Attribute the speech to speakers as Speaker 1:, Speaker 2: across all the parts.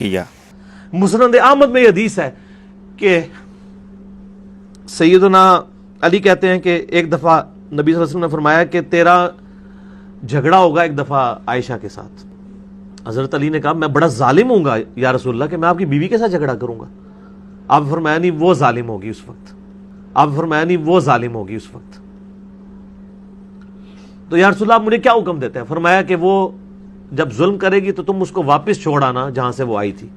Speaker 1: کیا۔
Speaker 2: مسند احمد میں یہ حدیث ہے کہ سیدنا علی کہتے ہیں کہ ایک دفعہ نبی صلی اللہ علیہ وسلم نے فرمایا کہ تیرا جھگڑا ہوگا ایک دفعہ عائشہ کے ساتھ۔ حضرت علی نے کہا میں بڑا ظالم ہوں گا یا رسول اللہ کہ میں آپ کی بیوی کے ساتھ جھگڑا کروں گا؟ آپ فرمایا نہیں وہ ظالم ہوگی اس وقت، آپ فرمایا نہیں وہ ظالم ہوگی اس وقت۔ تو یا رسول اللہ آپ مجھے کیا حکم دیتے ہیں؟ فرمایا کہ وہ جب ظلم کرے گی تو تم اس کو واپس چھوڑ آنا جہاں سے وہ آئی تھی۔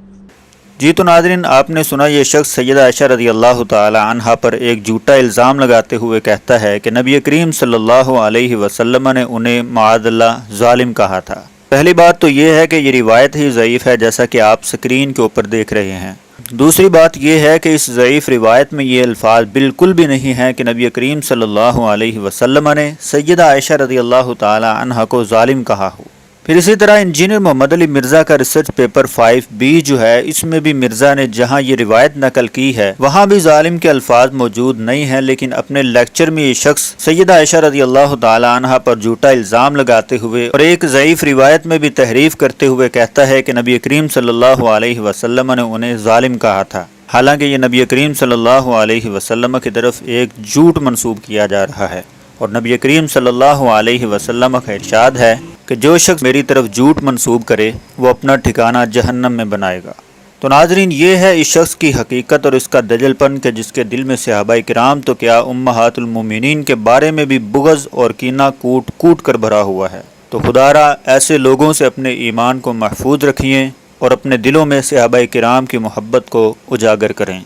Speaker 1: جی تو ناظرین، آپ نے سنا یہ شخص سیدہ عائشہ رضی اللہ تعالی عنہا پر ایک جھوٹا الزام لگاتے ہوئے کہتا ہے کہ نبی کریم صلی اللہ علیہ وسلم نے انہیں معاذ اللہ ظالم کہا تھا۔ پہلی بات تو یہ ہے کہ یہ روایت ہی ضعیف ہے، جیسا کہ آپ سکرین کے اوپر دیکھ رہے ہیں۔ دوسری بات یہ ہے کہ اس ضعیف روایت میں یہ الفاظ بالکل بھی نہیں ہیں کہ نبی کریم صلی اللہ علیہ وسلم نے سیدہ عائشہ رضی اللہ تعالی عنہا کو ظالم کہا ہو۔ پھر اسی طرح انجینئر محمد علی مرزا کا ریسرچ پیپر 5B جو ہے، اس میں بھی مرزا نے جہاں یہ روایت نقل کی ہے وہاں بھی ظالم کے الفاظ موجود نہیں ہیں، لیکن اپنے لیکچر میں یہ شخص سیدہ عائشہ رضی اللہ تعالی عنہا پر جھوٹا الزام لگاتے ہوئے اور ایک ضعیف روایت میں بھی تحریف کرتے ہوئے کہتا ہے کہ نبی کریم صلی اللہ علیہ وسلم نے انہیں ظالم کہا تھا، حالانکہ یہ نبی کریم صلی اللہ علیہ وسلم کی طرف ایک جھوٹ منسوب کیا جا رہا ہے۔ اور نبی کریم صلی اللہ علیہ وسلم کا ارشاد ہے کہ جو شخص میری طرف جھوٹ منسوب کرے وہ اپنا ٹھکانہ جہنم میں بنائے گا۔ تو ناظرین، یہ ہے اس شخص کی حقیقت اور اس کا دجل پن کہ جس کے دل میں صحابہ کرام تو کیا امہات المومنین کے بارے میں بھی بغض اور کینہ کوٹ کوٹ کر بھرا ہوا ہے۔ تو خدارا ایسے لوگوں سے اپنے ایمان کو محفوظ رکھیے اور اپنے دلوں میں صحابہ کرام کی محبت کو اجاگر کریں۔